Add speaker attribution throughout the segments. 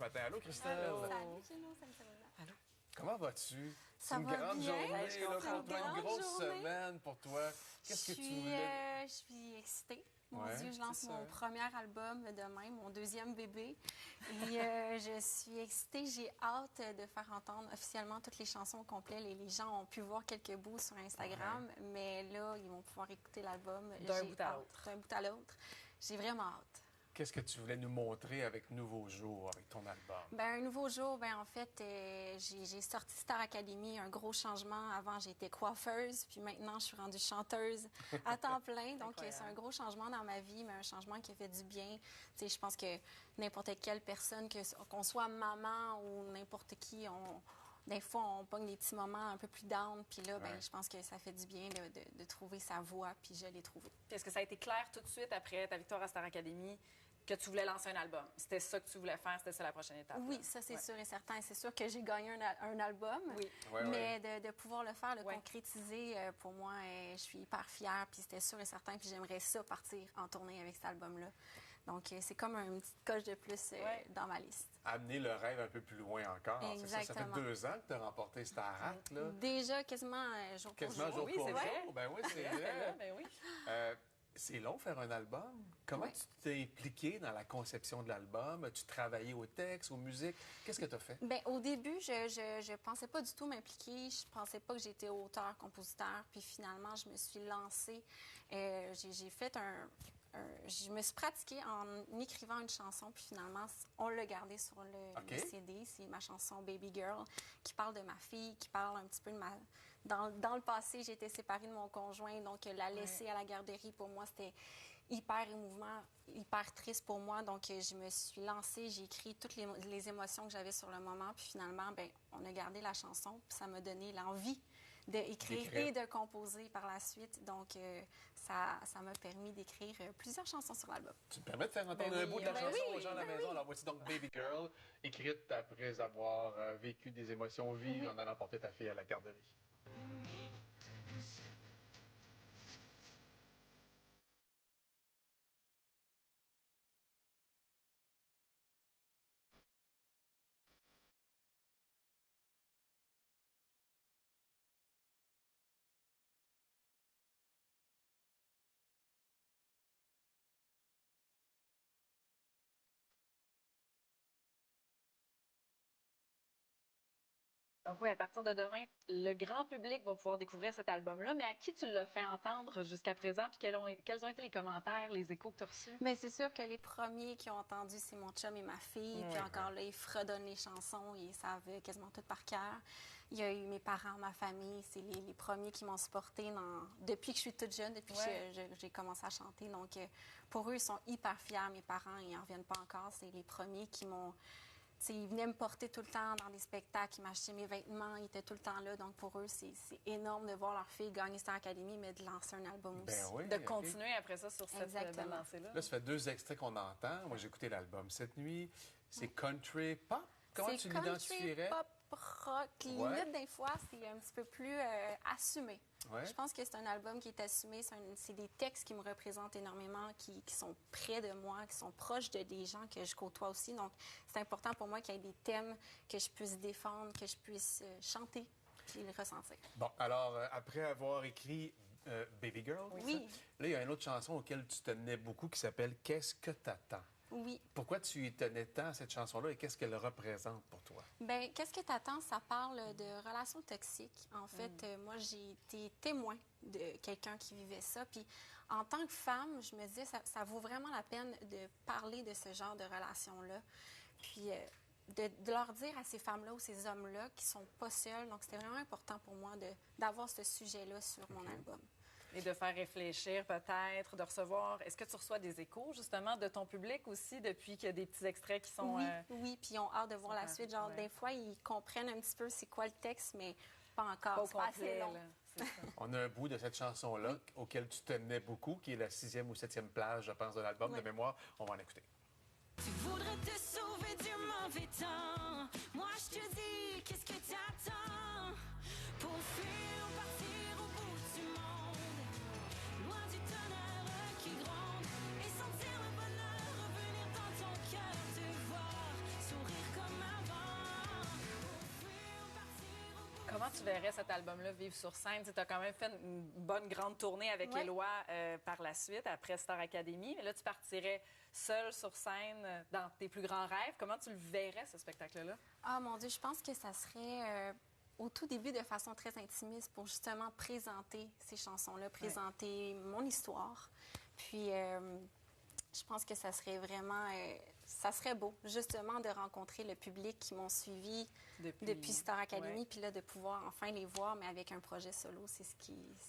Speaker 1: ce matin. Allô, Christelle?
Speaker 2: Allô.
Speaker 3: Salut, Gino, salut,
Speaker 2: Allô?
Speaker 1: Comment vas-tu?
Speaker 3: Ça
Speaker 1: C'est une
Speaker 3: va
Speaker 1: grande
Speaker 3: bien.
Speaker 1: journée,
Speaker 3: Je suis
Speaker 1: là,
Speaker 3: contente.
Speaker 1: pour toi, une
Speaker 3: Grande
Speaker 1: grosse
Speaker 3: journée.
Speaker 1: semaine pour toi. Qu'est-ce que tu voulais?
Speaker 3: Je suis excitée. Mon
Speaker 1: Ouais,
Speaker 3: Dieu, je lance
Speaker 2: c'est
Speaker 3: mon
Speaker 2: sûr.
Speaker 3: premier album demain, mon deuxième bébé. Et je suis excitée. J'ai hâte de faire entendre officiellement toutes les chansons au complet. Les gens ont pu voir quelques bouts sur Instagram, mais là, ils vont pouvoir écouter l'album.
Speaker 2: D'un
Speaker 3: J'ai
Speaker 2: bout à
Speaker 3: hâte.
Speaker 2: l'autre.
Speaker 3: D'un bout à l'autre. J'ai vraiment hâte.
Speaker 1: Qu'est-ce que tu voulais nous montrer avec Nouveau Jour, avec ton album?
Speaker 3: Ben, un nouveau jour, ben en fait, j'ai sorti Star Academy, un gros changement. Avant, j'étais coiffeuse, puis maintenant, je suis rendue chanteuse à temps plein. Donc, c'est un gros changement dans ma vie, mais un changement qui a fait du bien. Tu sais, je pense que n'importe quelle personne, qu'on soit maman ou n'importe qui, des fois, on pogne des petits moments un peu plus down, puis là, ben,
Speaker 1: Ouais.
Speaker 3: je pense que ça fait du bien de trouver sa voix, puis je l'ai trouvée.
Speaker 2: Puis est-ce que ça a été clair tout de suite après ta victoire à Star Academy que tu voulais lancer un album? C'était ça que tu voulais faire? C'était ça la prochaine étape?
Speaker 3: Oui,
Speaker 2: là?
Speaker 3: ça, c'est
Speaker 2: Ouais.
Speaker 3: sûr et certain. C'est sûr que j'ai gagné un album.
Speaker 2: Oui.
Speaker 1: Ouais,
Speaker 3: mais de pouvoir le faire, le
Speaker 2: Ouais.
Speaker 3: concrétiser, pour moi, je suis hyper fière. Puis c'était sûr et certain. Puis j'aimerais ça partir en tournée avec cet album-là. Donc, c'est comme une petite coche de plus
Speaker 2: Ouais.
Speaker 3: dans ma liste.
Speaker 1: Amener le rêve un peu plus loin encore. C'est ça, ça fait
Speaker 3: Exactement.
Speaker 1: 2 ans que tu as remporté Starac, là.
Speaker 3: Déjà, quasiment jour pour
Speaker 1: Quasiment
Speaker 3: jour.
Speaker 1: jour
Speaker 2: Oui,
Speaker 1: pour
Speaker 2: c'est
Speaker 1: jour.
Speaker 2: vrai.
Speaker 1: Ben oui, c'est
Speaker 2: Là,
Speaker 1: vrai.
Speaker 2: ben oui.
Speaker 1: C'est long faire un album. Comment
Speaker 3: Ouais.
Speaker 1: tu t'es impliqué dans la conception de l'album? As-tu travaillé au texte, aux musiques? Qu'est-ce que tu as fait?
Speaker 3: Ben, au début, je pensais pas du tout m'impliquer. Je pensais pas que j'étais auteur, compositeur. Puis finalement, je me suis lancée. J'ai fait je me suis pratiquée en écrivant une chanson. Puis finalement, on l'a gardée sur
Speaker 1: OK.
Speaker 3: le CD. C'est ma chanson Baby Girl qui parle de ma fille, qui parle un petit peu de ma... Dans le passé, j'ai été séparée de mon conjoint. Donc, la laisser à la garderie, pour moi, c'était hyper émouvant, hyper triste pour moi. Donc, je me suis lancée, j'ai écrit toutes les émotions que j'avais sur le moment. Puis finalement, ben, on a gardé la chanson. Puis ça m'a donné l'envie d'écrire et de composer par la suite. Donc, ça m'a permis d'écrire plusieurs chansons sur l'album.
Speaker 1: Tu me permets de faire entendre
Speaker 2: Ben
Speaker 1: un
Speaker 2: oui,
Speaker 1: bout de la
Speaker 2: ben
Speaker 1: chanson
Speaker 3: oui,
Speaker 1: aux gens à la
Speaker 3: ben
Speaker 1: maison?
Speaker 3: oui.
Speaker 1: Alors, voici donc Baby Girl, écrite après avoir vécu des émotions vives en allant porter ta fille à la garderie.
Speaker 2: Donc oui, à partir de demain, le grand public va pouvoir découvrir cet album-là. Mais à qui tu l'as fait entendre jusqu'à présent? Puis quels ont été les commentaires, les échos que tu as reçus?
Speaker 3: Mais c'est sûr que les premiers qui ont entendu, c'est mon chum et ma fille. Puis
Speaker 2: Ouais.
Speaker 3: encore là, ils fredonnent les chansons, ils savent quasiment tout par cœur. Il y a eu mes parents, ma famille, c'est les premiers qui m'ont supportée depuis que je suis toute jeune, depuis
Speaker 2: Ouais.
Speaker 3: que j'ai commencé à chanter. Donc, pour eux, ils sont hyper fiers. Mes parents, ils n'en reviennent pas encore. C'est les premiers qui m'ont... T'sais, ils venaient me porter tout le temps dans des spectacles, ils m'achetaient mes vêtements, ils étaient tout le temps là. Donc, pour eux, c'est énorme de voir leur fille gagner Star Academy, mais de lancer un album
Speaker 1: Ben
Speaker 3: aussi.
Speaker 1: oui.
Speaker 2: De
Speaker 1: OK.
Speaker 2: continuer après ça sur cette
Speaker 3: Exactement.
Speaker 2: belle lancée-là.
Speaker 1: Là, ça fait 2 extraits qu'on entend. Moi, j'ai écouté l'album cette nuit. C'est country pop. Comment
Speaker 3: C'est
Speaker 1: tu
Speaker 3: country,
Speaker 1: l'identifierais?
Speaker 3: pop, rock.
Speaker 1: Ouais.
Speaker 3: Limite, des fois, c'est un petit peu plus assumé.
Speaker 1: Ouais.
Speaker 3: Je pense que c'est un album qui est assumé. C'est des textes qui me représentent énormément, qui sont près de moi, qui sont proches des gens que je côtoie aussi. Donc, c'est important pour moi qu'il y ait des thèmes que je puisse défendre, que je puisse chanter puis les ressentir.
Speaker 1: Bon, alors, après avoir écrit Baby Girl,
Speaker 3: Oui.
Speaker 1: ça, là, il y a une autre chanson auquel tu tenais beaucoup qui s'appelle Qu'est-ce que t'attends?
Speaker 3: Oui.
Speaker 1: Pourquoi tu y tenais tant à cette chanson-là et qu'est-ce qu'elle représente pour toi?
Speaker 3: Bien, qu'est-ce que t'attends? Ça parle de relations toxiques. En fait, moi, j'ai été témoin de quelqu'un qui vivait ça. Puis, en tant que femme, je me disais, ça vaut vraiment la peine de parler de ce genre de relations-là. Puis, de leur dire à ces femmes-là ou ces hommes-là qui sont pas seuls. Donc, c'était vraiment important pour moi d'avoir ce sujet-là sur mon album.
Speaker 2: Et de faire réfléchir peut-être, de recevoir... Est-ce que tu reçois des échos, justement, de ton public aussi, depuis qu'il y a des petits extraits qui sont...
Speaker 3: Oui, oui, puis ils ont hâte de voir la
Speaker 2: Super,
Speaker 3: suite. Genre,
Speaker 2: ouais.
Speaker 3: des fois, ils comprennent un petit peu c'est quoi le texte, mais pas encore.
Speaker 2: pas au
Speaker 3: C'est pas assez
Speaker 2: complet,
Speaker 3: long.
Speaker 2: là. C'est ça.
Speaker 1: On a un bout de cette chanson-là auquel tu tenais beaucoup, qui est la 6e ou 7e plage, je pense, de l'album.
Speaker 3: Oui.
Speaker 1: De mémoire, on va en écouter.
Speaker 4: Tu voudrais te sauver du mauvais temps. Moi, je te dis, qu'est-ce que t'attends pour fuir ou partir au bout du monde, loin du tonnerre qui gronde et sentir le bonheur revenir dans ton cœur, te voir sourire
Speaker 5: tu verrais cet album-là vivre sur scène? Tu as quand même fait une bonne grande tournée avec Éloi par la suite, après Star Academy. Mais là, tu partirais seule sur scène dans tes plus grands rêves. Comment tu le verrais, ce spectacle-là?
Speaker 3: Ah mon Dieu, je pense que ça serait au tout début de façon très intimiste pour justement présenter ces chansons-là, présenter mon histoire. Puis je pense que ça serait vraiment... ça serait beau, justement, de rencontrer le public qui m'ont suivi depuis Star Academy, puis là, de pouvoir enfin les voir, mais avec un projet solo, c'est ce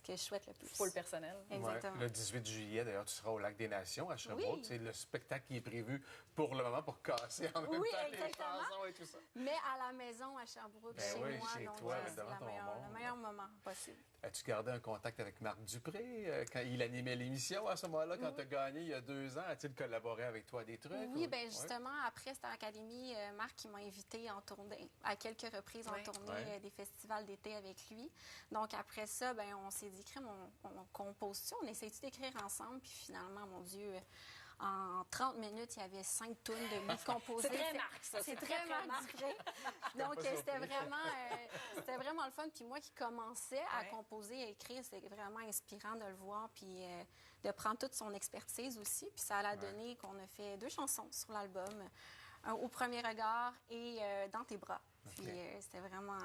Speaker 3: que je souhaite le plus.
Speaker 5: Pour le personnel.
Speaker 3: Exactement.
Speaker 1: Ouais. Le 18 juillet, d'ailleurs, tu seras au Lac des Nations à Sherbrooke. C'est le spectacle qui est prévu pour le moment pour casser en même temps les chansons et tout ça.
Speaker 3: Mais à la maison, à Sherbrooke,
Speaker 1: Ben
Speaker 3: chez
Speaker 1: oui,
Speaker 3: moi,
Speaker 1: chez
Speaker 3: donc
Speaker 1: toi,
Speaker 3: c'est
Speaker 1: devant ton monde.
Speaker 3: le meilleur moment possible.
Speaker 1: As-tu gardé un contact avec Marc Dupré quand il animait l'émission à ce moment-là, quand tu as gagné il y a 2 ans? A-t-il collaboré avec toi à des trucs?
Speaker 3: Oui, bien justement, après Star Academy, Marc il m'a invité en tournée, à quelques reprises en tournée des festivals d'été avec lui. Donc après ça, ben, on s'est dit, crème, on compose-tu? On essaie-tu d'écrire ensemble? Puis finalement, mon Dieu... En 30 minutes, il y avait 5 tunes de lui composées.
Speaker 5: C'est très Marc, ça.
Speaker 3: C'est très Marc. Donc, c'était vraiment le fun. Puis moi qui commençais à composer et écrire, c'était vraiment inspirant de le voir. Puis de prendre toute son expertise aussi. Puis ça a donné qu'on a fait 2 chansons sur l'album. Au premier regard et Dans tes bras. Puis c'était vraiment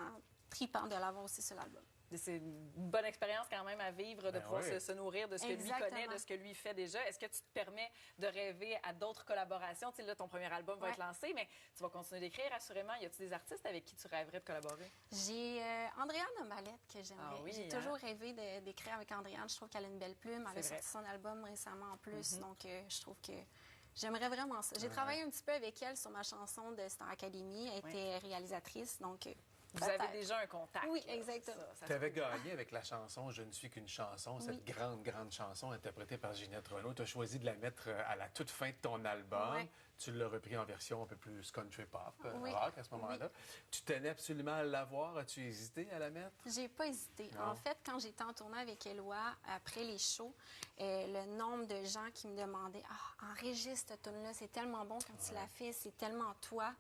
Speaker 3: trippant de l'avoir aussi sur l'album.
Speaker 5: C'est une bonne expérience quand même à vivre, de pouvoir se nourrir de ce que lui connaît, de ce que lui fait déjà. Est-ce que tu te permets de rêver à d'autres collaborations? Tu sais, là, ton premier album va être lancé, mais tu vas continuer d'écrire, assurément. Y a-t-il des artistes avec qui tu rêverais de collaborer?
Speaker 3: J'ai Andréane Mallette que j'aimerais.
Speaker 5: Oui,
Speaker 3: j'ai toujours rêvé d'écrire avec Andréane. Je trouve qu'elle a une belle plume. Elle a sorti son album récemment en plus. Donc, je trouve que j'aimerais vraiment ça. J'ai travaillé un petit peu avec elle sur ma chanson de Star Academy. Elle était réalisatrice, donc...
Speaker 5: Vous avez déjà un contact.
Speaker 3: Oui, exactement.
Speaker 1: Tu avais gagné avec la chanson Je ne suis qu'une chanson, cette grande, grande chanson interprétée par Ginette Renault. Tu as choisi de la mettre à la toute fin de ton album. Tu l'as repris en version un peu plus country pop, rock à ce moment-là. Tu tenais absolument à l'avoir. As-tu hésité à la mettre?
Speaker 3: J'ai pas hésité. En fait, quand j'étais en tournée avec Éloi, après les shows, le nombre de gens qui me demandaient « Ah, enregistre cette tune-là, c'est tellement bon quand tu l'as fait, c'est tellement toi. »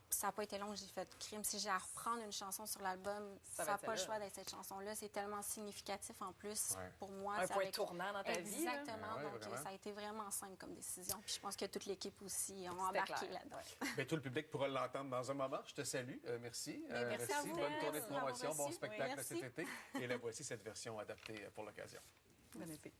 Speaker 3: Ça n'a pas été long, j'ai fait crime. Si j'ai à reprendre une chanson sur l'album, ça n'a pas le choix d'être cette chanson-là. C'est tellement significatif en plus pour moi.
Speaker 5: Un point tournant dans ta vie.
Speaker 3: Exactement. Donc, ça a été vraiment simple comme décision. Puis je pense que toute l'équipe aussi ont embarqué là-dedans.
Speaker 1: Bien, tout le public pourra l'entendre dans un moment. Je te salue. Merci.
Speaker 3: Merci à vous.
Speaker 1: Bonne tournée de promotion. Bon
Speaker 3: Merci.
Speaker 1: spectacle cet été. Et là, voici cette version adaptée pour l'occasion.
Speaker 5: Bon été.